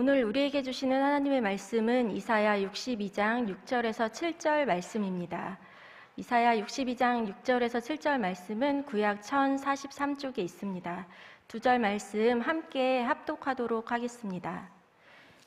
오늘 우리에게 주시는 하나님의 말씀은 이사야 62장 6절에서 7절 말씀입니다. 이사야 62장 6절에서 7절 말씀은 구약 1043쪽에 있습니다. 두 절 말씀 함께 합독하도록 하겠습니다.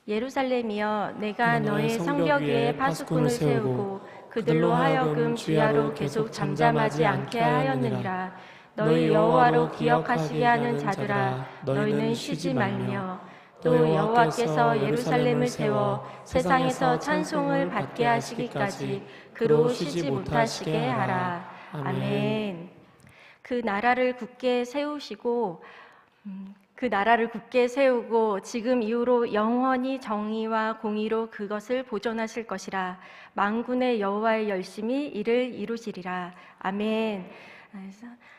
예루살렘이여, 내가 너의 성벽 위에 파수꾼을 세우고 그들로 하여금 주야로 계속 잠잠하지 않게 하였느니라. 너희 여호와로 기억하시게 하는 자들아, 너희는 쉬지 말며 또 여호와께서 예루살렘을 세워 세상에서 찬송을 받게 하시기까지 그로 쉬지 못하시게 하라. 아멘. 그 나라를 굳게 세우고 지금 이후로 영원히 정의와 공의로 그것을 보존하실 것이라. 만군의 여호와의 열심히 이를 이루시리라. 아멘.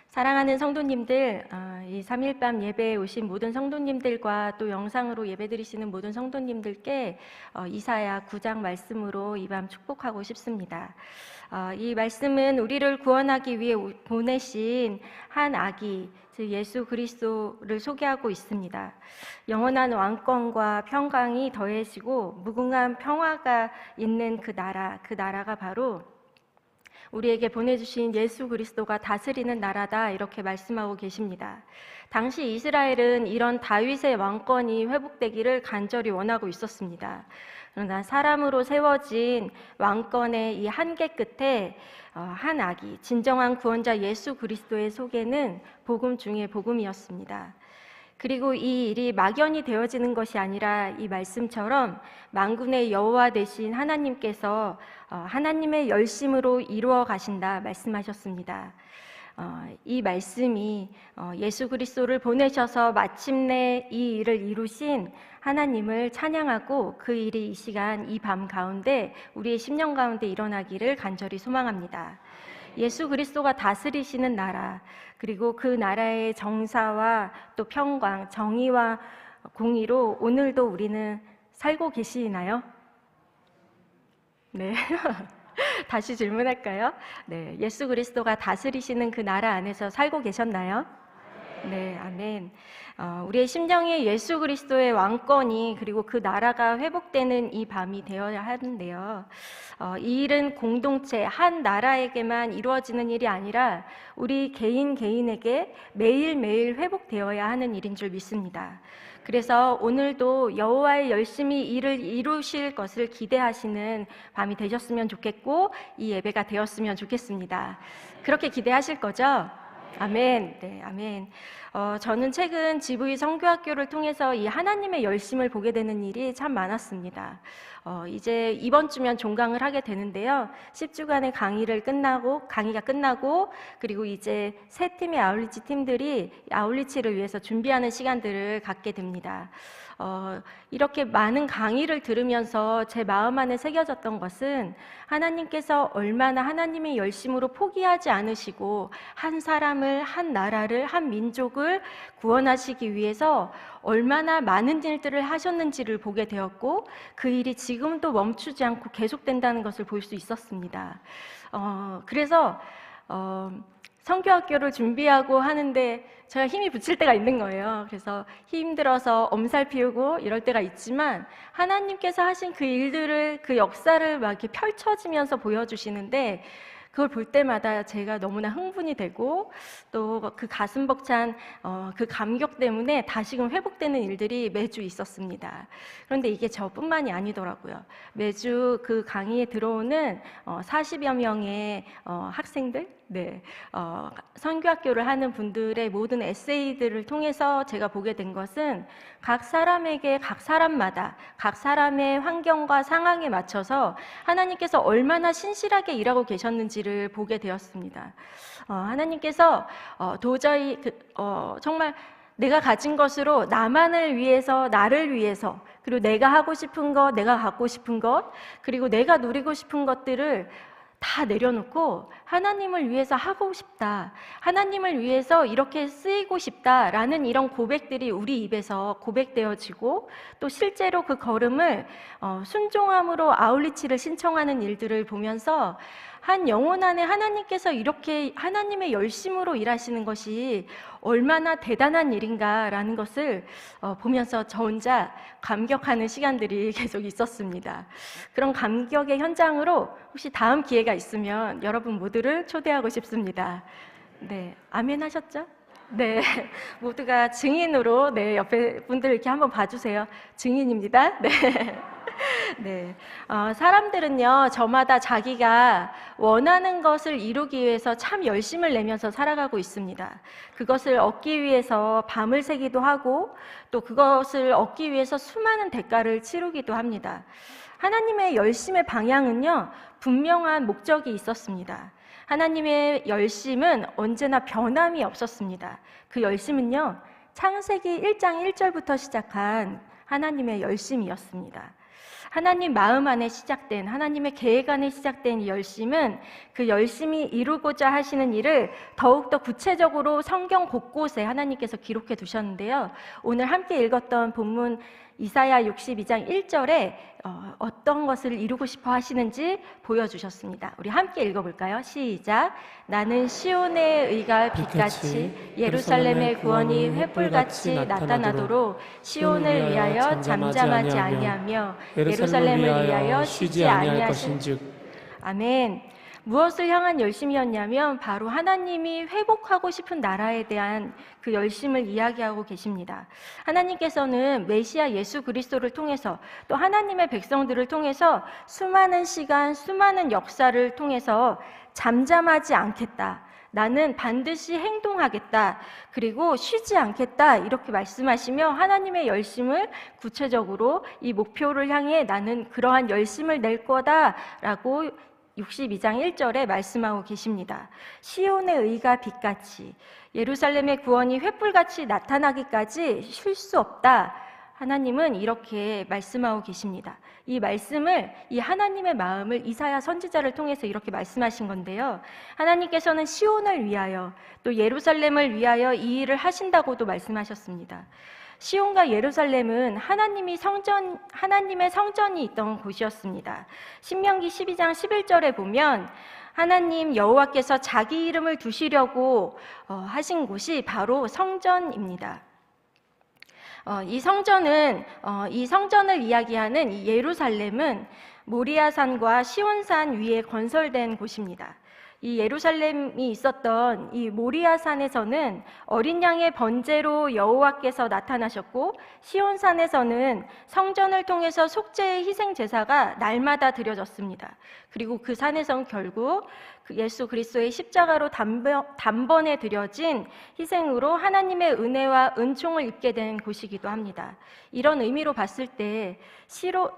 사랑하는 성도님들, 이 3일밤 예배에 오신 모든 성도님들과 또 영상으로 예배드리시는 모든 성도님들께 이사야 9장 말씀으로 이 밤 축복하고 싶습니다. 이 말씀은 우리를 구원하기 위해 보내신 한 아기, 즉 예수 그리스도를 소개하고 있습니다. 영원한 왕권과 평강이 더해지고 무궁한 평화가 있는 그 나라가 바로 우리에게 보내주신 예수 그리스도가 다스리는 나라다, 이렇게 말씀하고 계십니다. 당시 이스라엘은 이런 다윗의 왕권이 회복되기를 간절히 원하고 있었습니다. 그러나 사람으로 세워진 왕권의 이 한계 끝에 한 아기, 진정한 구원자 예수 그리스도의 소개는 복음 중의 복음이었습니다. 그리고 이 일이 막연히 되어지는 것이 아니라 이 말씀처럼 만군의 여호와 되신 하나님께서 하나님의 열심으로 이루어 가신다 말씀하셨습니다. 이 말씀이 예수 그리스도를 보내셔서 마침내 이 일을 이루신 하나님을 찬양하고 그 일이 이 시간 이 밤 가운데 우리의 심령 가운데 일어나기를 간절히 소망합니다. 예수 그리스도가 다스리시는 나라, 그리고 그 나라의 정사와 또 평강, 정의와 공의로 오늘도 우리는 살고 계시나요? 네. 다시 질문할까요? 네. 예수 그리스도가 다스리시는 그 나라 안에서 살고 계셨나요? 네, 아멘. 우리의 심정에 예수 그리스도의 왕권이 그리고 그 나라가 회복되는 이 밤이 되어야 하는데요. 이 일은 공동체, 한 나라에게만 이루어지는 일이 아니라 우리 개인에게 매일매일 회복되어야 하는 일인 줄 믿습니다. 그래서 오늘도 여호와의 열심히 일을 이루실 것을 기대하시는 밤이 되셨으면 좋겠고 이 예배가 되었으면 좋겠습니다. 그렇게 기대하실 거죠? 아멘. 네, 아멘. 저는 최근 GV 선교학교를 통해서 이 하나님의 열심을 보게 되는 일이 참 많았습니다. 이제 이번 주면 종강을 하게 되는데요. 10주간의 강의가 끝나고 그리고 이제 세 팀의 아울리치 팀들이 아울리치를 위해서 준비하는 시간들을 갖게 됩니다. 이렇게 많은 강의를 들으면서 제 마음 안에 새겨졌던 것은 하나님께서 얼마나 하나님의 열심으로 포기하지 않으시고 한 사람을, 한 나라를, 한 민족을 구원하시기 위해서 얼마나 많은 일들을 하셨는지를 보게 되었고 그 일이 지금도 멈추지 않고 계속된다는 것을 볼 수 있었습니다. 그래서 선교학교를 준비하고 하는데 제가 힘이 붙일 때가 있는 거예요. 그래서 힘들어서 엄살 피우고 이럴 때가 있지만 하나님께서 하신 그 일들을, 그 역사를 막 이렇게 펼쳐지면서 보여주시는데 그걸 볼 때마다 제가 너무나 흥분이 되고 또 그 가슴 벅찬 그 감격 때문에 다시금 회복되는 일들이 매주 있었습니다. 그런데 이게 저뿐만이 아니더라고요. 매주 그 강의에 들어오는 40여 명의 학생들, 선교학교를 하는 분들의 모든 에세이들을 통해서 제가 보게 된 것은 각 사람에게, 각 사람마다 각 사람의 환경과 상황에 맞춰서 하나님께서 얼마나 신실하게 일하고 계셨는지를 보게 되었습니다. 하나님께서 도저히 정말 내가 가진 것으로 나만을 위해서, 나를 위해서, 그리고 내가 하고 싶은 것, 내가 갖고 싶은 것, 그리고 내가 누리고 싶은 것들을 다 내려놓고 하나님을 위해서 하고 싶다, 하나님을 위해서 이렇게 쓰이고 싶다라는 이런 고백들이 우리 입에서 고백되어지고 또 실제로 그 걸음을 순종함으로 아울리치를 신청하는 일들을 보면서 한 영혼 안에 하나님께서 이렇게 하나님의 열심으로 일하시는 것이 얼마나 대단한 일인가라는 것을 보면서 저 혼자 감격하는 시간들이 계속 있었습니다. 그런 감격의 현장으로 혹시 다음 기회가 있으면 여러분 모두를 초대하고 싶습니다. 네, 아멘 하셨죠? 네, 모두가 증인으로, 네, 옆에 분들 이렇게 한번 봐주세요. 증인입니다. 네. 네, 사람들은요, 저마다 자기가 원하는 것을 이루기 위해서 참 열심을 내면서 살아가고 있습니다. 그것을 얻기 위해서 밤을 새기도 하고, 또 그것을 얻기 위해서 수많은 대가를 치르기도 합니다. 하나님의 열심의 방향은요, 분명한 목적이 있었습니다. 하나님의 열심은 언제나 변함이 없었습니다. 그 열심은요, 창세기 1장 1절부터 시작한 하나님의 열심이었습니다. 하나님 마음 안에 시작된, 하나님의 계획 안에 시작된 이 열심은 그 열심히 이루고자 하시는 일을 더욱더 구체적으로 성경 곳곳에 하나님께서 기록해 두셨는데요. 오늘 함께 읽었던 본문 이사야 62장 1절에 어떤 것을 이루고 싶어 하시는지 보여주셨습니다. 우리 함께 읽어볼까요? 시작! 나는 시온의 의가 빛같이 예루살렘의 구원이 횃불같이 나타나도록 시온을 위하여 잠잠하지 아니하며 예루살렘을 위하여 쉬지 아니할 것인즉. 아멘. 무엇을 향한 열심이었냐면 바로 하나님이 회복하고 싶은 나라에 대한 그 열심을 이야기하고 계십니다. 하나님께서는 메시아 예수 그리스도를 통해서 또 하나님의 백성들을 통해서 수많은 시간, 수많은 역사를 통해서 잠잠하지 않겠다. 나는 반드시 행동하겠다. 그리고 쉬지 않겠다. 이렇게 말씀하시며 하나님의 열심을 구체적으로 이 목표를 향해 나는 그러한 열심을 낼 거다라고 62장 1절에 말씀하고 계십니다. 시온의 의가 빛같이 예루살렘의 구원이 횃불같이 나타나기까지 쉴 수 없다. 하나님은 이렇게 말씀하고 계십니다. 이 말씀을, 이 하나님의 마음을 이사야 선지자를 통해서 이렇게 말씀하신 건데요. 하나님께서는 시온을 위하여 또 예루살렘을 위하여 이 일을 하신다고도 말씀하셨습니다. 시온과 예루살렘은 하나님의 성전이 있던 곳이었습니다. 신명기 12장 11절에 보면 하나님 여호와께서 자기 이름을 두시려고 하신 곳이 바로 성전입니다. 이 성전을 이야기하는 이 예루살렘은 모리아산과 시온산 위에 건설된 곳입니다. 이 예루살렘이 있었던 이 모리아산에서는 어린 양의 번제로 여호와께서 나타나셨고, 시온산에서는 성전을 통해서 속죄의 희생 제사가 날마다 드려졌습니다. 그리고 그 산에선 결국 예수 그리스도의 십자가로 단번에 드려진 희생으로 하나님의 은혜와 은총을 입게 된 곳이기도 합니다. 이런 의미로 봤을 때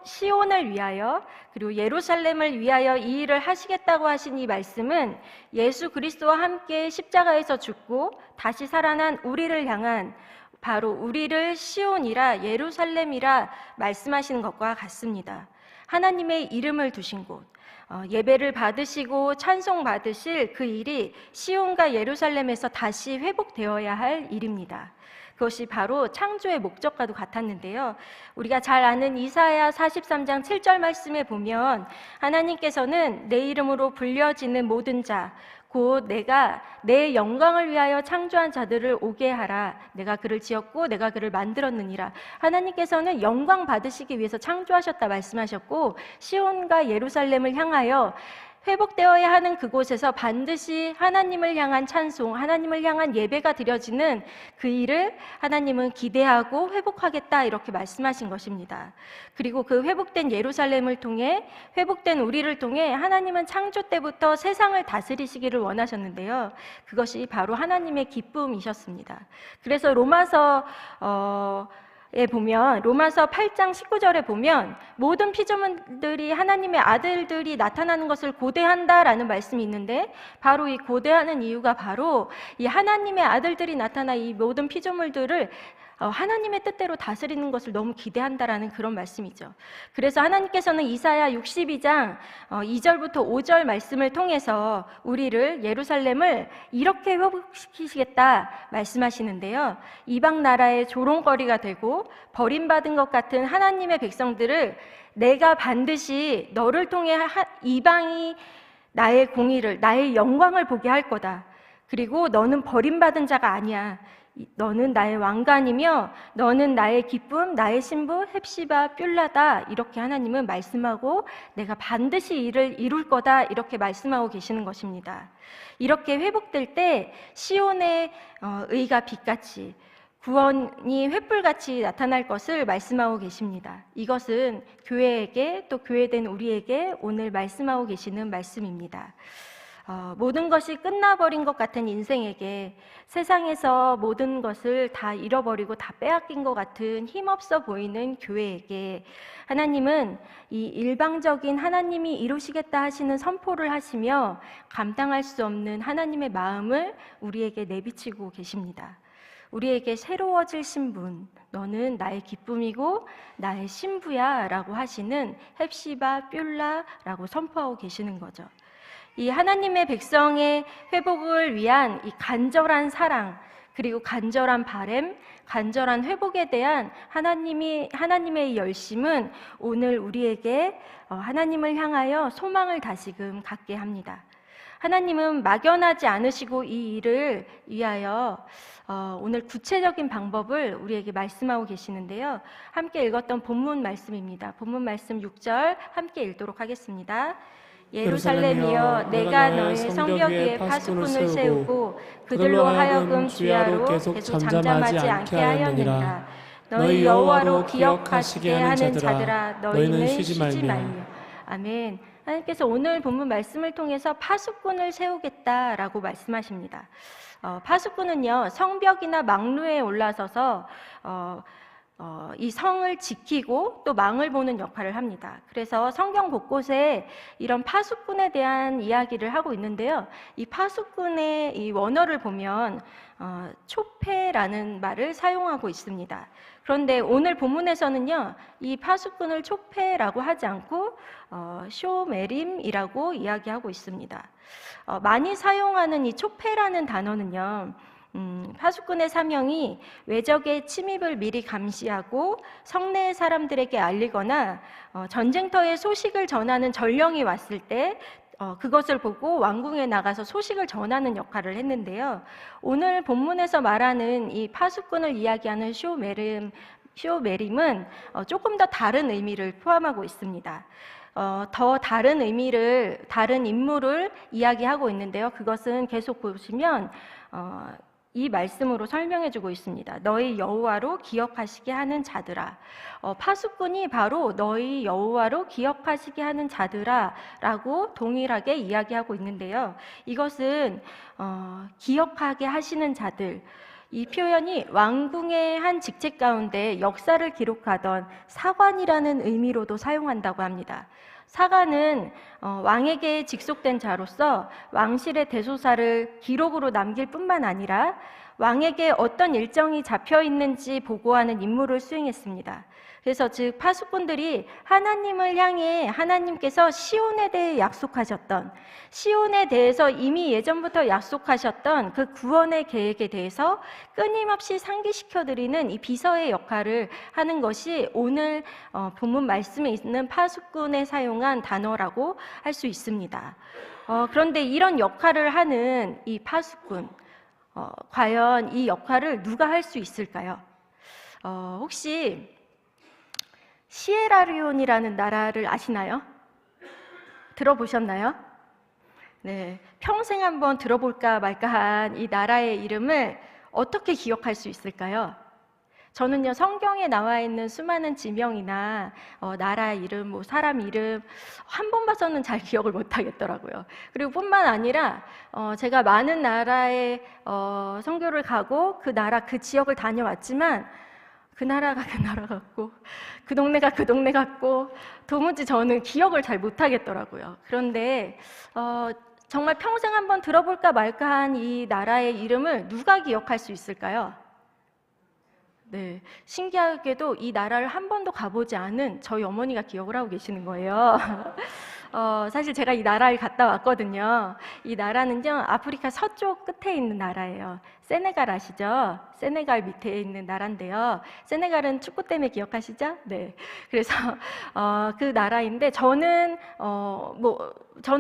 시온을 위하여 그리고 예루살렘을 위하여 이 일을 하시겠다고 하신 이 말씀은 예수 그리스도와 함께 십자가에서 죽고 다시 살아난 우리를 향한, 바로 우리를 시온이라 예루살렘이라 말씀하시는 것과 같습니다. 하나님의 이름을 두신 곳, 예배를 받으시고 찬송 받으실 그 일이 시온과 예루살렘에서 다시 회복되어야 할 일입니다. 그것이 바로 창조의 목적과도 같았는데요. 우리가 잘 아는 이사야 43장 7절 말씀에 보면 하나님께서는 내 이름으로 불려지는 모든 자, 곧 내가 내 영광을 위하여 창조한 자들을 오게 하라. 내가 그를 지었고 내가 그를 만들었느니라. 하나님께서는 영광 받으시기 위해서 창조하셨다 말씀하셨고, 시온과 예루살렘을 향하여 회복되어야 하는 그곳에서 반드시 하나님을 향한 찬송, 하나님을 향한 예배가 드려지는 그 일을 하나님은 기대하고 회복하겠다 이렇게 말씀하신 것입니다. 그리고 그 회복된 예루살렘을 통해, 회복된 우리를 통해 하나님은 창조 때부터 세상을 다스리시기를 원하셨는데요. 그것이 바로 하나님의 기쁨이셨습니다. 그래서 로마서 8장 19절에 보면 모든 피조물들이 하나님의 아들들이 나타나는 것을 고대한다라는 말씀이 있는데, 바로 이 고대하는 이유가 바로 이 하나님의 아들들이 나타나 이 모든 피조물들을 하나님의 뜻대로 다스리는 것을 너무 기대한다라는 그런 말씀이죠. 그래서 하나님께서는 이사야 62장 2절부터 5절 말씀을 통해서 우리를, 예루살렘을 이렇게 회복시키시겠다 말씀하시는데요. 이방 나라의 조롱거리가 되고 버림받은 것 같은 하나님의 백성들을 내가 반드시 너를 통해 이방이 나의 공의를, 나의 영광을 보게 할 거다. 그리고 너는 버림받은 자가 아니야. 너는 나의 왕관이며 너는 나의 기쁨, 나의 신부 헵시바 뷸라다. 이렇게 하나님은 말씀하고 내가 반드시 이를 이룰 거다. 이렇게 말씀하고 계시는 것입니다. 이렇게 회복될 때 시온의 의가 빛같이, 구원이 횃불같이 나타날 것을 말씀하고 계십니다. 이것은 교회에게, 또 교회된 우리에게 오늘 말씀하고 계시는 말씀입니다. 모든 것이 끝나버린 것 같은 인생에게, 세상에서 모든 것을 다 잃어버리고 다 빼앗긴 것 같은 힘없어 보이는 교회에게 하나님은 이 일방적인 하나님이 이루시겠다 하시는 선포를 하시며 감당할 수 없는 하나님의 마음을 우리에게 내비치고 계십니다. 우리에게 새로워질 신분, 너는 나의 기쁨이고 나의 신부야 라고 하시는 헵시바 뷸라라고 선포하고 계시는 거죠. 이 하나님의 백성의 회복을 위한 이 간절한 사랑, 그리고 간절한 바램, 간절한 회복에 대한 하나님의 열심은 오늘 우리에게 하나님을 향하여 소망을 다시금 갖게 합니다. 하나님은 막연하지 않으시고 이 일을 위하여 오늘 구체적인 방법을 우리에게 말씀하고 계시는데요. 함께 읽었던 본문 말씀입니다. 본문 말씀 6절 함께 읽도록 하겠습니다. 예루살렘이여, 내가 너의 성벽 위에 파수꾼을 세우고 그들로 하여금 주야로 계속 잠잠하지 않게 하였느니라. 너희 여호와로 기억하시게 하는 자들아, 너희는 쉬지 말며. 아멘. 하나님께서 오늘 본문 말씀을 통해서 파수꾼을 세우겠다라고 말씀하십니다. 파수꾼은요, 성벽이나 망루에 올라서서 이 성을 지키고 또 망을 보는 역할을 합니다. 그래서 성경 곳곳에 이런 파수꾼에 대한 이야기를 하고 있는데요. 이 파수꾼의 이 원어를 보면 초패라는 말을 사용하고 있습니다. 그런데 오늘 본문에서는요, 이 파수꾼을 초패라고 하지 않고 쇼메림이라고 이야기하고 있습니다. 많이 사용하는 이 초패라는 단어는요, 파수꾼의 사명이 외적의 침입을 미리 감시하고 성내의 사람들에게 알리거나 전쟁터에 소식을 전하는 전령이 왔을 때 그것을 보고 왕궁에 나가서 소식을 전하는 역할을 했는데요. 오늘 본문에서 말하는 이 파수꾼을 이야기하는 쇼메림은 조금 더 다른 의미를 포함하고 있습니다. 더 다른 의미를, 다른 인물을 이야기하고 있는데요. 그것은 계속 보시면 이 말씀으로 설명해주고 있습니다. 너희 여호와로 기억하시게 하는 자들아. 파수꾼이 바로 너희 여호와로 기억하시게 하는 자들아 라고 동일하게 이야기하고 있는데요. 이것은 기억하게 하시는 자들, 이 표현이 왕궁의 한 직책 가운데 역사를 기록하던 사관이라는 의미로도 사용한다고 합니다. 사관은 왕에게 직속된 자로서 왕실의 대소사를 기록으로 남길 뿐만 아니라 왕에게 어떤 일정이 잡혀 있는지 보고하는 임무를 수행했습니다. 그래서 즉 파수꾼들이 하나님을 향해 하나님께서 시온에 대해 약속하셨던, 시온에 대해서 이미 예전부터 약속하셨던 그 구원의 계획에 대해서 끊임없이 상기시켜드리는 이 비서의 역할을 하는 것이 오늘 본문 말씀에 있는 파수꾼에 사용한 단어라고 할 수 있습니다. 그런데 이런 역할을 하는 이 파수꾼, 과연 이 역할을 누가 할 수 있을까요? 혹시 시에라리온이라는 나라를 아시나요? 들어보셨나요? 네, 평생 한번 들어볼까 말까한 이 나라의 이름을 어떻게 기억할 수 있을까요? 저는요, 성경에 나와 있는 수많은 지명이나 나라 이름, 뭐 사람 이름 한 번 봐서는 잘 기억을 못 하겠더라고요. 그리고 뿐만 아니라 제가 많은 나라에 선교를 가고 그 나라, 그 지역을 다녀왔지만 그 나라가 그 나라 같고 그 동네가 그 동네 같고 도무지 저는 기억을 잘 못하겠더라고요. 그런데 정말 평생 한번 들어볼까 말까한 이 나라의 이름을 누가 기억할 수 있을까요? 네, 신기하게도 이 나라를 한 번도 가보지 않은 저희 어머니가 기억을 하고 계시는 거예요. 사실 제가 이 나라를 갔다 왔거든요. 이 나라는요, 아프리카 서쪽 끝에 있는 나라예요. 세네갈 아시죠? 세네갈 밑에 있는 나라인데요. 세네갈은 축구 때문에 기억하시죠? 네. 그래서 그 나라인데 저는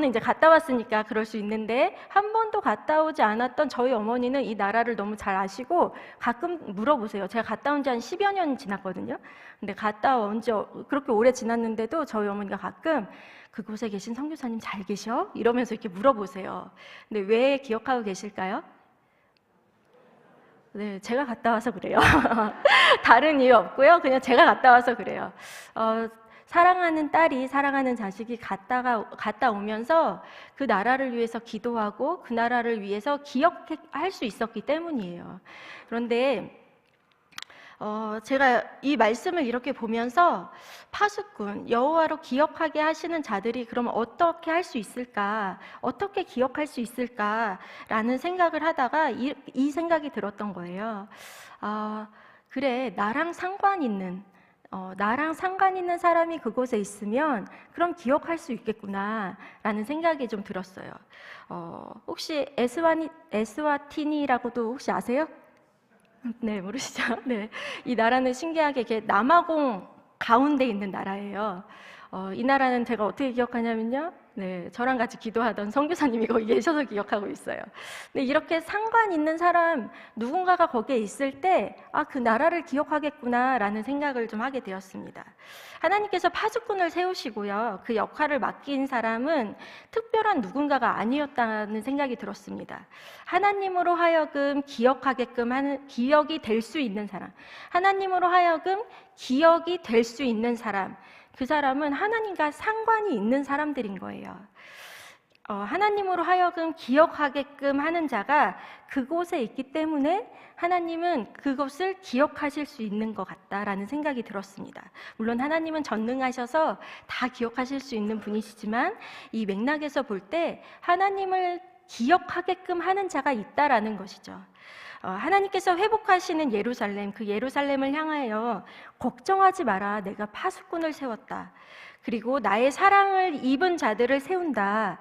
이제 갔다 왔으니까 그럴 수 있는데 한 번도 갔다 오지 않았던 저희 어머니는 이 나라를 너무 잘 아시고 가끔 물어보세요. 제가 갔다 온 지 한 10여 년 지났거든요. 근데 갔다 온 지 그렇게 오래 지났는데도 저희 어머니가 가끔 그곳에 계신 선교사님 잘 계셔? 이러면서 이렇게 물어보세요. 근데 왜 기억하고 계실까요? 네, 제가 갔다 와서 그래요. 다른 이유 없고요. 그냥 제가 갔다 와서 그래요. 사랑하는 딸이, 사랑하는 자식이 갔다 오면서 그 나라를 위해서 기도하고 그 나라를 위해서 기억할 수 있었기 때문이에요. 그런데 제가 이 말씀을 이렇게 보면서 파수꾼, 여호와로 기억하게 하시는 자들이 그럼 어떻게 할 수 있을까? 어떻게 기억할 수 있을까라는 생각을 하다가 이 생각이 들었던 거예요. 그래, 나랑 상관 있는 사람이 그곳에 있으면 그럼 기억할 수 있겠구나라는 생각이 좀 들었어요. 혹시 에스와티니라고도 혹시 아세요? 네, 모르시죠? 네. 이 나라는 신기하게 이렇게 남아공 가운데 있는 나라예요. 이 나라는 제가 어떻게 기억하냐면요. 네, 저랑 같이 기도하던 선교사님이 거기 계셔서 기억하고 있어요. 근데 이렇게 상관 있는 사람, 누군가가 거기에 있을 때, 그 나라를 기억하겠구나라는 생각을 좀 하게 되었습니다. 하나님께서 파수꾼을 세우시고요. 그 역할을 맡긴 사람은 특별한 누군가가 아니었다는 생각이 들었습니다. 하나님으로 하여금 기억하게끔 하는, 기억이 될 수 있는 사람, 하나님으로 하여금 기억이 될 수 있는 사람, 그 사람은 하나님과 상관이 있는 사람들인 거예요. 하나님으로 하여금 기억하게끔 하는 자가 그곳에 있기 때문에 하나님은 그것을 기억하실 수 있는 것 같다라는 생각이 들었습니다. 물론 하나님은 전능하셔서 다 기억하실 수 있는 분이시지만 이 맥락에서 볼 때 하나님을 기억하게끔 하는 자가 있다라는 것이죠. 하나님께서 회복하시는 예루살렘, 그 예루살렘을 향하여 걱정하지 마라, 내가 파수꾼을 세웠다. 그리고 나의 사랑을 입은 자들을 세운다.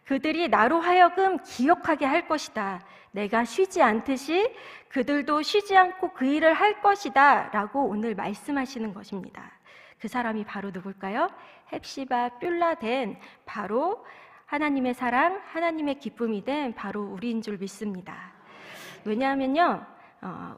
그들이 나로 하여금 기억하게 할 것이다. 내가 쉬지 않듯이 그들도 쉬지 않고 그 일을 할 것이다 라고 오늘 말씀하시는 것입니다. 그 사람이 바로 누굴까요? 헵시바 뷸라 된 바로 하나님의 사랑, 하나님의 기쁨이 된 바로 우리인 줄 믿습니다. 왜냐하면요,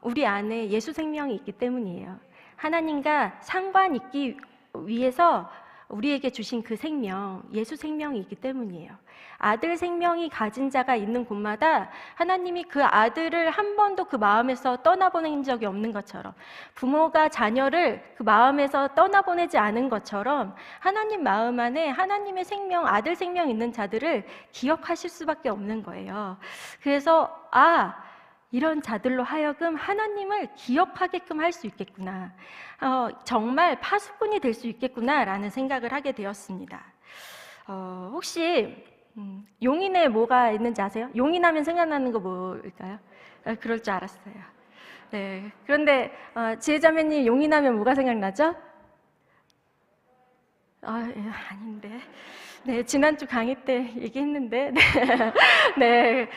우리 안에 예수 생명이 있기 때문이에요. 하나님과 상관 있기 위해서 우리에게 주신 그 생명, 예수 생명이 있기 때문이에요. 아들 생명이 가진 자가 있는 곳마다 하나님이 그 아들을 한 번도 그 마음에서 떠나보낸 적이 없는 것처럼, 부모가 자녀를 그 마음에서 떠나보내지 않은 것처럼 하나님 마음 안에 하나님의 생명, 아들 생명 있는 자들을 기억하실 수밖에 없는 거예요. 그래서 이런 자들로 하여금 하나님을 기억하게끔 할 수 있겠구나. 정말 파수꾼이 될 수 있겠구나라는 생각을 하게 되었습니다. 혹시 용인에 뭐가 있는지 아세요? 용인하면 생각나는 거 뭘까요? 그럴 줄 알았어요. 네. 그런데 지혜자매님 용인하면 뭐가 생각나죠? 아닌데. 네, 지난주 강의 때 얘기했는데, 네,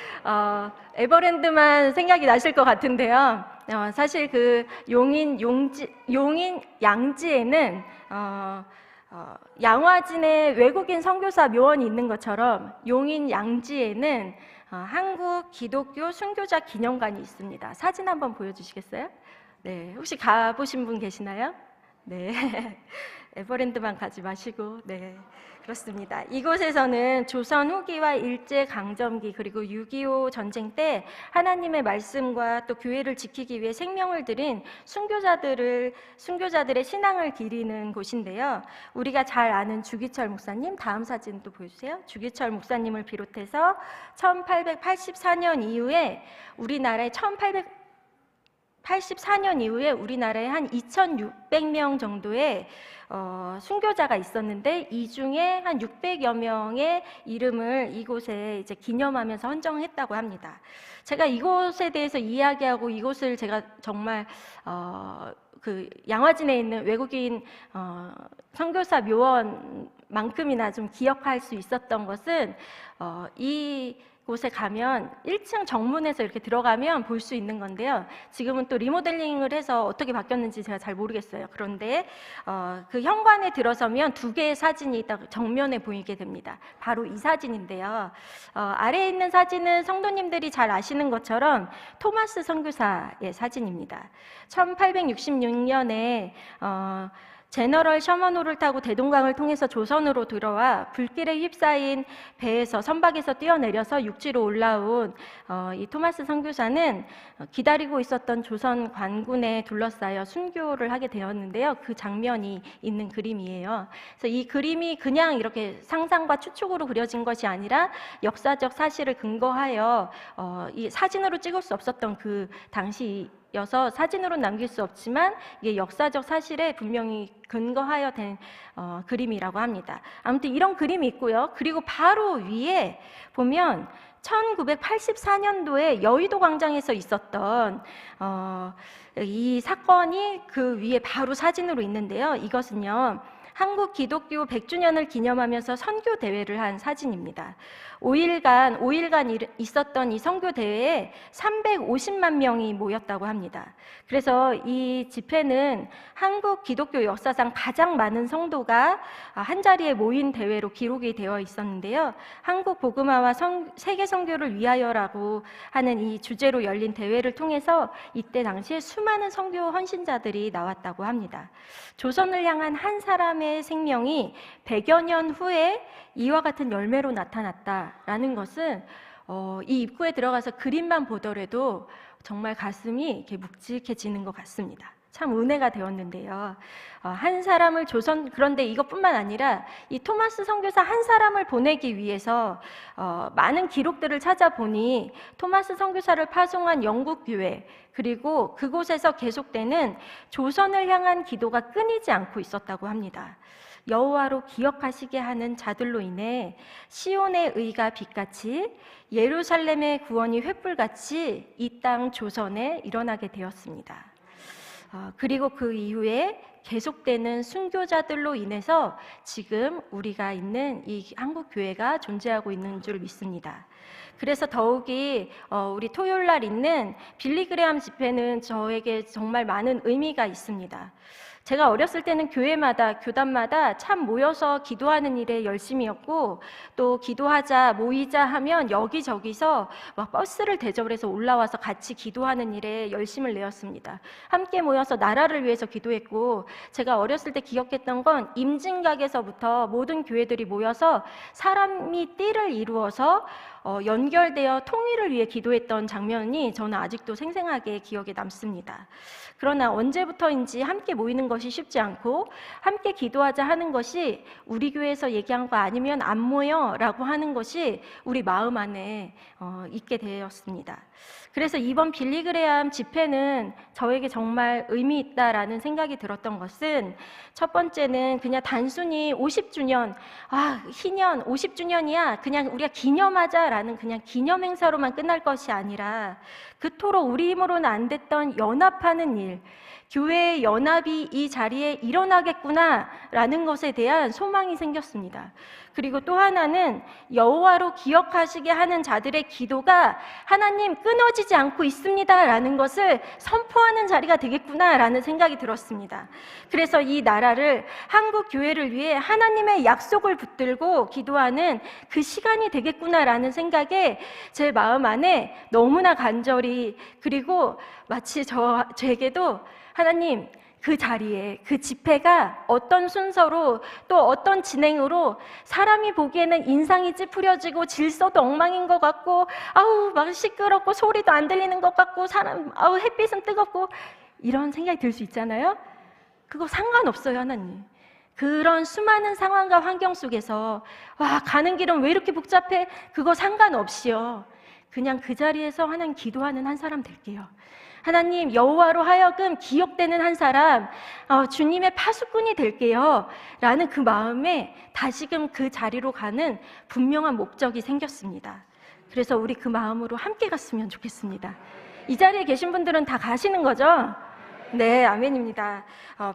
에버랜드만 생각이 나실 것 같은데요. 사실 그 용인 양지에는 양화진에 외국인 선교사 묘원이 있는 것처럼 용인 양지에는 한국 기독교 순교자 기념관이 있습니다. 사진 한번 보여주시겠어요? 네, 혹시 가보신 분 계시나요? 네, 에버랜드만 가지 마시고, 네, 그렇습니다. 이곳에서는 조선 후기와 일제강점기 그리고 6.25 전쟁 때 하나님의 말씀과 또 교회를 지키기 위해 생명을 들인 순교자들의 신앙을 기리는 곳인데요. 우리가 잘 아는 주기철 목사님, 다음 사진 또 보여주세요. 주기철 목사님을 비롯해서 1884년 이후에 우리나라에 1884년 이후에 우리나라에 한 2,600명 정도의 순교자가 있었는데 이 중에 한 600여 명의 이름을 이곳에 이제 기념하면서 헌정했다고 합니다. 제가 이곳에 대해서 이야기하고 이곳을 제가 정말 그 양화진에 있는 외국인 선교사 묘원만큼이나 좀 기억할 수 있었던 것은 이 곳에 가면 1층 정문에서 이렇게 들어가면 볼 수 있는 건데요. 지금은 또 리모델링을 해서 어떻게 바뀌었는지 제가 잘 모르겠어요. 그런데 그 현관에 들어서면 두 개의 사진이 딱 정면에 보이게 됩니다. 바로 이 사진인데요. 아래에 있는 사진은 성도님들이 잘 아시는 것처럼 토마스 선교사의 사진입니다. 1866년에 제너럴 셔먼호를 타고 대동강을 통해서 조선으로 들어와 불길에 휩싸인 배에서 선박에서 뛰어내려서 육지로 올라온 이 토마스 선교사는 기다리고 있었던 조선 관군에 둘러싸여 순교를 하게 되었는데요. 그 장면이 있는 그림이에요. 그래서 이 그림이 그냥 이렇게 상상과 추측으로 그려진 것이 아니라 역사적 사실을 근거하여 이 사진으로 찍을 수 없었던 그 당시 여서 사진으로 남길 수 없지만 이게 역사적 사실에 분명히 근거하여 된 그림이라고 합니다. 아무튼 이런 그림이 있고요. 그리고 바로 위에 보면 1984년도에 여의도 광장에서 있었던 이 사건이 그 위에 바로 사진으로 있는데요. 이것은요, 한국 기독교 100주년을 기념하면서 선교 대회를 한 사진입니다. 5일간 있었던 이 선교 대회에 350만 명이 모였다고 합니다. 그래서 이 집회는 한국 기독교 역사상 가장 많은 성도가 한자리에 모인 대회로 기록이 되어 있었는데요. 한국 복음화와 세계 선교를 위하여라고 하는 이 주제로 열린 대회를 통해서 이때 당시에 수많은 선교 헌신자들이 나왔다고 합니다. 조선을 향한 한 사람의 생명이 100여 년 후에 이와 같은 열매로 나타났다라는 것은 이 입구에 들어가서 그림만 보더라도 정말 가슴이 이렇게 묵직해지는 것 같습니다. 참 은혜가 되었는데요. 한 사람을 그런데 이것뿐만 아니라 이 토마스 선교사 한 사람을 보내기 위해서 많은 기록들을 찾아보니 토마스 선교사를 파송한 영국 교회, 그리고 그곳에서 계속되는 조선을 향한 기도가 끊이지 않고 있었다고 합니다. 여호와로 기억하시게 하는 자들로 인해 시온의 의가 빛같이 예루살렘의 구원이 횃불같이 이 땅 조선에 일어나게 되었습니다. 그리고 그 이후에 계속되는 순교자들로 인해서 지금 우리가 있는 이 한국 교회가 존재하고 있는 줄 믿습니다. 그래서 더욱이 우리 토요일 날 있는 빌리그레암 집회는 저에게 정말 많은 의미가 있습니다. 제가 어렸을 때는 교회마다, 교단마다 참 모여서 기도하는 일에 열심이었고, 또 기도하자, 모이자 하면 여기저기서 막 버스를 대접해서 올라와서 같이 기도하는 일에 열심을 내었습니다. 함께 모여서 나라를 위해서 기도했고, 제가 어렸을 때 기억했던 건 임진각에서부터 모든 교회들이 모여서 사람이 띠를 이루어서 연결되어 통일을 위해 기도했던 장면이 저는 아직도 생생하게 기억에 남습니다. 그러나 언제부터인지 함께 모이는 것이 쉽지 않고 함께 기도하자 하는 것이 우리 교회에서 얘기한 거 아니면 안 모여 라고 하는 것이 우리 마음 안에 있게 되었습니다. 그래서 이번 빌리그레암 집회는 저에게 정말 의미 있다라는 생각이 들었던 것은, 첫 번째는 그냥 단순히 50주년, 희년 50주년이야, 그냥 우리가 기념하자라는 그냥 기념 행사로만 끝날 것이 아니라 그토록 우리 힘으로는 안 됐던 연합하는 일, 교회의 연합이 이 자리에 일어나겠구나라는 것에 대한 소망이 생겼습니다. 그리고 또 하나는 여호와로 기억하시게 하는 자들의 기도가 하나님 끊어지지 않고 있습니다라는 것을 선포하는 자리가 되겠구나라는 생각이 들었습니다. 그래서 이 나라를, 한국 교회를 위해 하나님의 약속을 붙들고 기도하는 그 시간이 되겠구나라는 생각에 제 마음 안에 너무나 간절히, 그리고 마치 저에게도 하나님, 그 자리에, 그 집회가 어떤 순서로 또 어떤 진행으로, 사람이 보기에는 인상이 찌푸려지고 질서도 엉망인 것 같고 막 시끄럽고 소리도 안 들리는 것 같고 햇빛은 뜨겁고 이런 생각이 들 수 있잖아요. 그거 상관없어요. 하나님, 그런 수많은 상황과 환경 속에서 가는 길은 왜 이렇게 복잡해? 그거 상관없이요, 그냥 그 자리에서 하나님 기도하는 한 사람 될게요. 하나님, 여호와로 하여금 기억되는 한 사람, 주님의 파수꾼이 될게요 라는 그 마음에 다시금 그 자리로 가는 분명한 목적이 생겼습니다. 그래서 우리 그 마음으로 함께 갔으면 좋겠습니다. 이 자리에 계신 분들은 다 가시는 거죠? 네, 아멘입니다.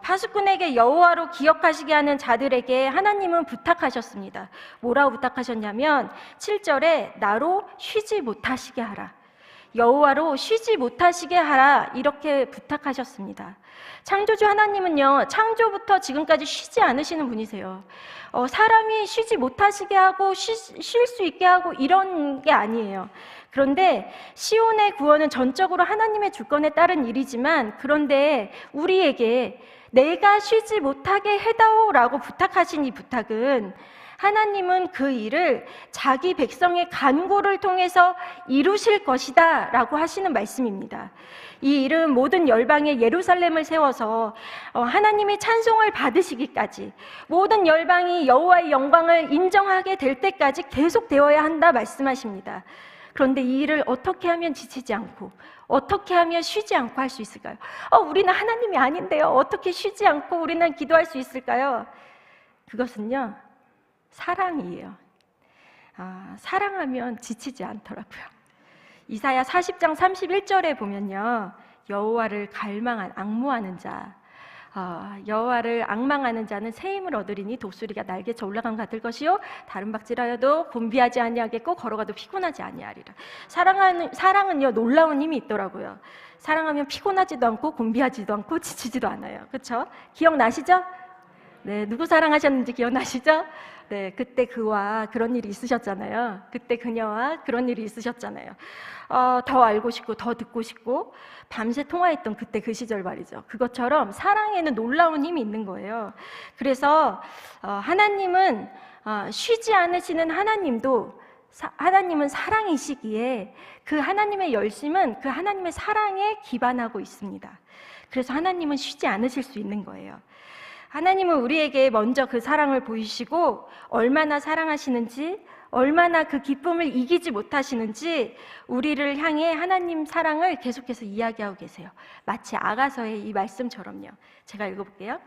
파수꾼에게 여호와로 기억하시게 하는 자들에게 하나님은 부탁하셨습니다. 뭐라고 부탁하셨냐면 7절에 나로 쉬지 못하시게 하라. 여호와로 쉬지 못하시게 하라, 이렇게 부탁하셨습니다. 창조주 하나님은요, 창조부터 지금까지 쉬지 않으시는 분이세요. 사람이 쉬지 못하시게 하고 쉴 수 있게 하고 이런 게 아니에요. 그런데 시온의 구원은 전적으로 하나님의 주권에 따른 일이지만, 그런데 우리에게 내가 쉬지 못하게 해다오라고 부탁하신 이 부탁은, 하나님은 그 일을 자기 백성의 간구를 통해서 이루실 것이다 라고 하시는 말씀입니다. 이 일은 모든 열방의 예루살렘을 세워서 하나님의 찬송을 받으시기까지, 모든 열방이 여호와의 영광을 인정하게 될 때까지 계속되어야 한다 말씀하십니다. 그런데 이 일을 어떻게 하면 지치지 않고, 어떻게 하면 쉬지 않고 할 수 있을까요? 우리는 하나님이 아닌데요, 어떻게 쉬지 않고 우리는 기도할 수 있을까요? 그것은요, 사랑이에요. 사랑하면 지치지 않더라고요. 이사야 40장 31절에 보면요, 여호와를 갈망한 앙무하는 자, 여호와를 앙망하는 자는 새 힘을 얻으리니 독수리가 날개쳐 올라간 것 같을 것이요 다른 박질하여도 곤비하지 아니하겠고 걸어가도 피곤하지 아니하리라. 사랑은요, 놀라운 힘이 있더라고요. 사랑하면 피곤하지도 않고 곤비하지도 않고 지치지도 않아요. 그렇죠? 기억나시죠? 네, 누구 사랑하셨는지 기억나시죠? 네, 그때 그와 그런 일이 있으셨잖아요. 그때 그녀와 그런 일이 있으셨잖아요. 더 알고 싶고 더 듣고 싶고 밤새 통화했던 그때 그 시절 말이죠. 그것처럼 사랑에는 놀라운 힘이 있는 거예요. 그래서 하나님은 쉬지 않으시는 하나님도, 하나님은 사랑이시기에 그 하나님의 열심은 그 하나님의 사랑에 기반하고 있습니다. 그래서 하나님은 쉬지 않으실 수 있는 거예요. 하나님은 우리에게 먼저 그 사랑을 보이시고 얼마나 사랑하시는지, 얼마나 그 기쁨을 이기지 못하시는지 우리를 향해 하나님 사랑을 계속해서 이야기하고 계세요. 마치 아가서의 이 말씀처럼요. 제가 읽어볼게요.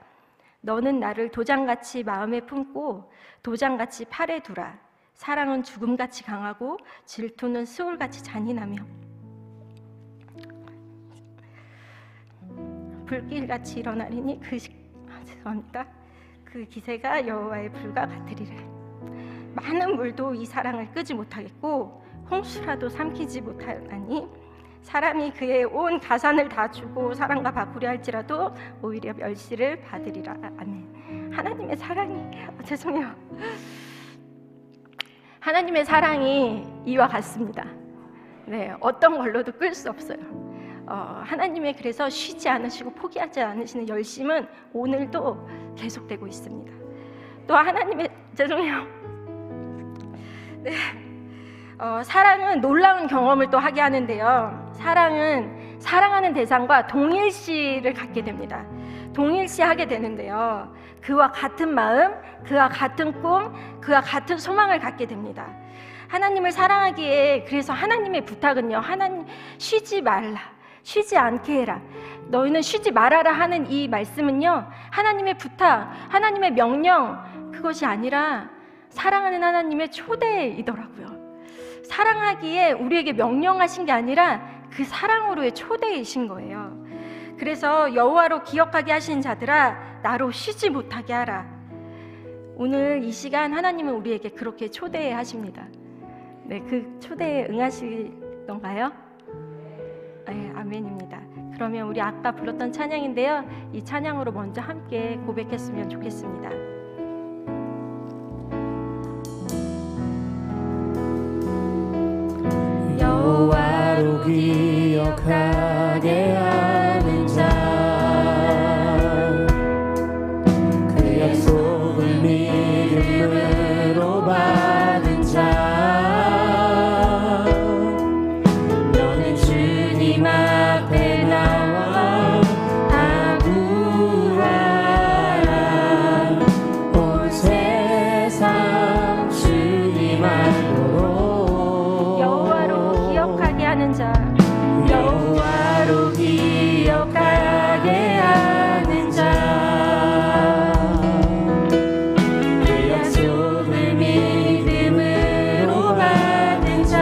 너는 나를 도장같이 마음에 품고 도장같이 팔에 두라. 사랑은 죽음같이 강하고 질투는 수울같이 잔인하며 불길같이 일어나리니 죄송합니다. 그 기세가 여호와의 불과 같으리라. 많은 물도 이 사랑을 끄지 못하겠고 홍수라도 삼키지 못하나니 사람이 그의 온 가산을 다 주고 사랑과 바꾸려 할지라도 오히려 멸시를 받으리라. 아멘. 하나님의 사랑이 죄송해요. 하나님의 사랑이 이와 같습니다. 네, 어떤 걸로도 끌 수 없어요. 하나님의 그래서 쉬지 않으시고 포기하지 않으시는 열심은 오늘도 계속되고 있습니다. 또 하나님의 죄송해요. 네, 사랑은 놀라운 경험을 또 하게 하는데요. 사랑은 사랑하는 대상과 동일시를 갖게 됩니다. 동일시하게 되는데요. 그와 같은 마음, 그와 같은 꿈, 그와 같은 소망을 갖게 됩니다. 하나님을 사랑하기에 그래서 하나님의 부탁은요, 하나님 쉬지 말라, 쉬지 않게 해라, 너희는 쉬지 말아라 하는 이 말씀은요, 하나님의 부탁, 하나님의 명령, 그것이 아니라 사랑하는 하나님의 초대이더라고요. 사랑하기에 우리에게 명령하신 게 아니라 그 사랑으로의 초대이신 거예요. 그래서 여호와로 기억하게 하신 자들아, 나로 쉬지 못하게 하라. 오늘 이 시간 하나님은 우리에게 그렇게 초대하십니다. 네, 그 초대에 응하시던가요? 네, 아멘입니다. 그러면 우리 아까 불렀던 찬양인데요, 이 찬양으로 먼저 함께 고백했으면 좋겠습니다. 여호와로 기억하게 하는 자, 그 약속을 믿음으로 받은 자, 너는 주님 앞에 나와 아부하라. 온 세상 주님 앞으로 기억하게 하는 자, 여호와로 기억하게 하는 자, 그 약속을 믿음으로 받은 자,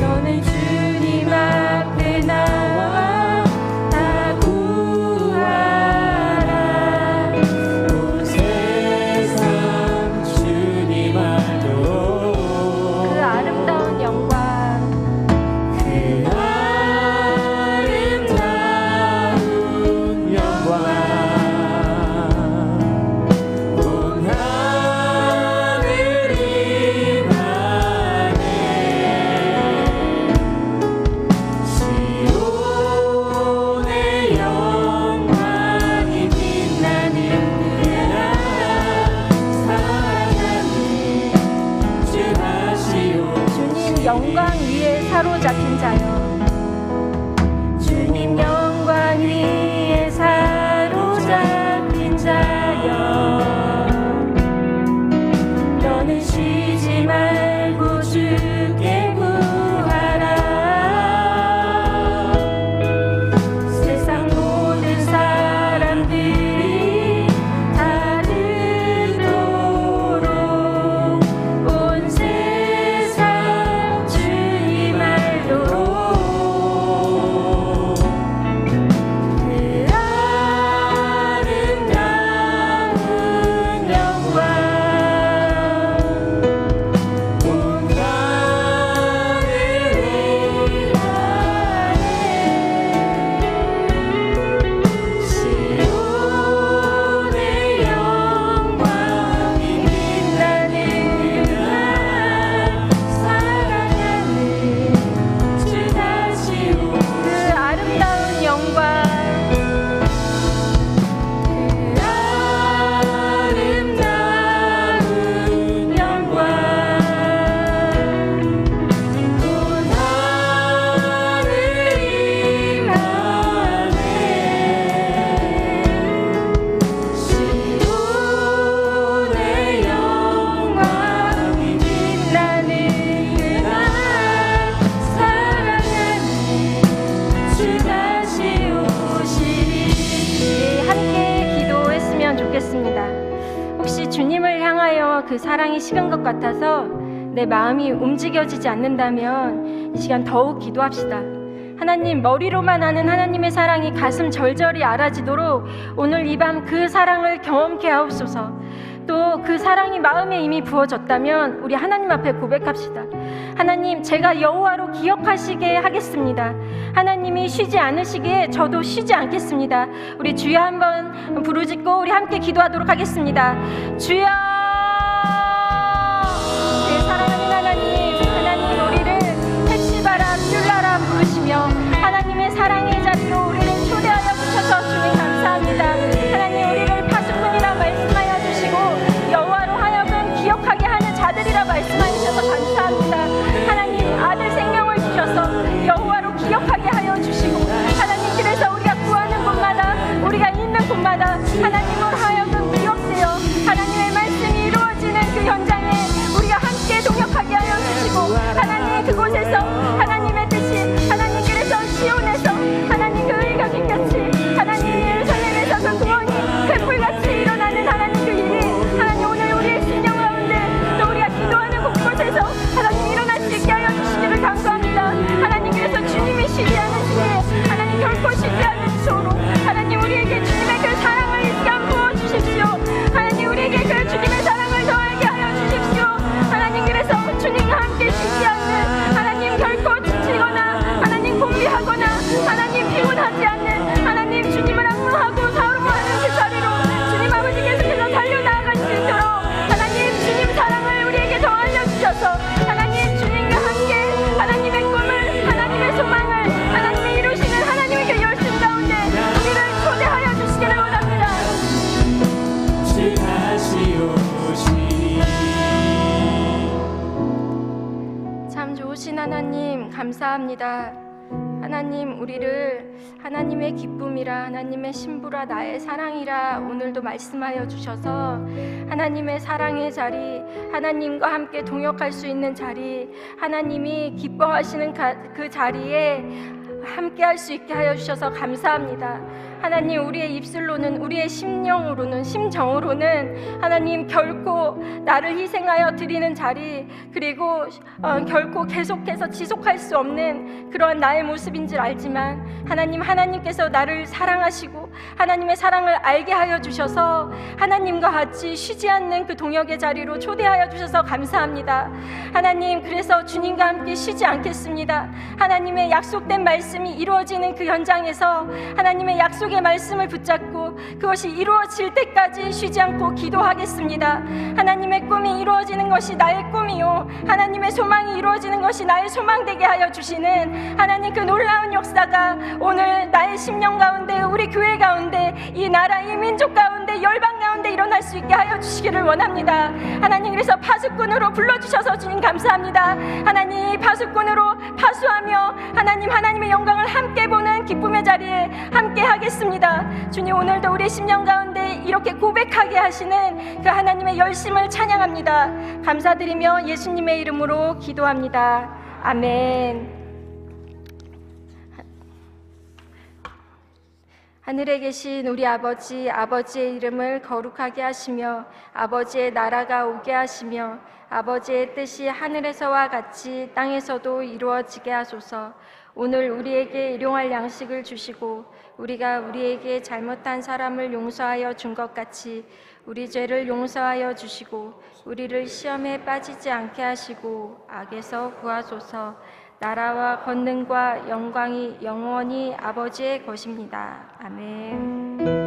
너는 주님 앞에 나 영광 위에 사로잡힌 자여 주님 영광 위에 사로잡힌 자여 너는 쉬지 말고 주께 구하라 세상 모든 사람들이 다 듣도록 온 세상 주님 알도록 그 아름다운 영광 온 하늘 위하에 시온의 영광이 빛나는 그날 사랑하는 주 다시 그 아름다운 영광 그 아름다운 영광 온 하늘 임하네 시온의 영광이 빛나는 그날 사랑하는 주 다시 오시리 함께 기도했으면 좋겠습니다. 혹시 주님을 향하여 그 사랑이 식은 것 같아서 내 마음이 움직여지지 않는다면 이 시간 더욱 기도합시다. 하나님, 머리로만 아는 하나님의 사랑이 가슴 절절히 알아지도록 오늘 이 밤 그 사랑을 경험케 하옵소서. 또 그 사랑이 마음에 이미 부어졌다면 우리 하나님 앞에 고백합시다. 하나님, 제가 여호와로 기억하시게 하겠습니다. 하나님이 쉬지 않으시기에 저도 쉬지 않겠습니다. 우리 주여 한번 부르짖고 우리 함께 기도하도록 하겠습니다. 주여! 네, 사랑하는 하나님, 하나님 우리를 햇시바라 뷸라라 부르시며 하나님의 사랑의 자리로 우리를 초대하여 주셔서 주님 감사합니다. 하나님, 우리를 파수꾼이라 말씀하여 주시고 여호와로 하여금 기억하게 하는 자들이라 말씀하여 주셔서 감사합니다. 하나님, 아들 생명을 주셔서 여호와로 기억하게 하여 주시고 하나님, 그래서 우리가 구하는 곳마다 우리가 있는 곳마다 하나님으로 하여금 기억되어 하나님의 말씀이 이루어지는 그 현장에 우리가 함께 동역하게 하여 주시고 하나님, 그곳에서 하나님의 뜻이 하나님, 그래서 시온에서 하나님 그 의가 빛같이 하나님 예루살렘에서 그 구원이 횃불같이 일어나는 하나님 그 일이 하나님 오늘 우리의 심령 가운데 또 우리가 기도하는 곳곳에서 하나님 일어날 수 있게 하여 주시기를 간구합니다. 하나님, 그래서 주님이 쉬지 않으시기에 하나님 결코 쉬지 않으시도록 하나님 우리에게 주님의 그 사랑을 이 시간 부어주십시오. 하나님 우리에게 그 주님의 사랑을 더하게 하여 주십시오. 하나님, 그래서 주님과 함께 쉬지 않는 하나님 결코 지치거나 하나님 공비하거나 하나님 피곤하지 않는 하나님 주님을 악무하고 사랑하는 그 자리로 주님 아버지 계속해서 달려나아갈 수 있도록 하나님 주님 사랑을 우리에게 더 알려주셔서 하나님 주님과 함께 하나님의 꿈을 하나님의 소망을 하나님이 이루시는 하나님의 그 열심 가운데 우리를 초대하여 주시기를 원합니다. 주 다시 오시리 참 좋으신 하나님 감사합니다. 하나님, 우리를 하나님의 기쁨이라 하나님의 신부라 나의 사랑이라 오늘도 말씀하여 주셔서 하나님의 사랑의 자리, 하나님과 함께 동역할 수 있는 자리, 하나님이 기뻐하시는 그 자리에 함께 할 수 있게 하여 주셔서 감사합니다. 하나님, 우리의 입술로는, 우리의 심령으로는, 심정으로는 하나님 결코 나를 희생하여 드리는 자리, 그리고 결코 계속해서 지속할 수 없는 그러한 나의 모습인 줄 알지만 하나님, 하나님께서 나를 사랑하시고 하나님의 사랑을 알게 하여 주셔서 하나님과 같이 쉬지 않는 그 동역의 자리로 초대하여 주셔서 감사합니다. 하나님, 그래서 주님과 함께 쉬지 않겠습니다. 하나님의 약속된 말씀이 이루어지는 그 현장에서 하나님의 약속의 말씀을 붙잡고 그것이 이루어질 때까지 쉬지 않고 기도하겠습니다. 하나님의 꿈이 이루어지는 것이 나의 꿈이요, 하나님의 소망이 이루어지는 것이 나의 소망되게 하여 주시는 하나님 그 놀라운 역사가 오늘 나의 심령 가운데, 우리 교회 가운데, 이 나라, 이 민족 가운데, 열방 가운데 일어날 수 수 있게 하여 주시기를 원합니다. 하나님, 그래서 파수꾼으로 불러주셔서 주님 감사합니다. 하나님, 파수꾼으로 파수하며 하나님의 영광을 함께 보는 기쁨의 자리에 함께 하겠습니다. 주님, 오늘도 우리의 심령 가운데 이렇게 고백하게 하시는 그 하나님의 열심을 찬양합니다. 감사드리며 예수님의 이름으로 기도합니다. 아멘. 하늘에 계신 우리 아버지, 아버지의 이름을 거룩하게 하시며 아버지의 나라가 오게 하시며 아버지의 뜻이 하늘에서와 같이 땅에서도 이루어지게 하소서. 오늘 우리에게 일용할 양식을 주시고 우리가 우리에게 잘못한 사람을 용서하여 준 것 같이 우리 죄를 용서하여 주시고 우리를 시험에 빠지지 않게 하시고 악에서 구하소서. 나라와 권능과 영광이 영원히 아버지의 것입니다. 아멘.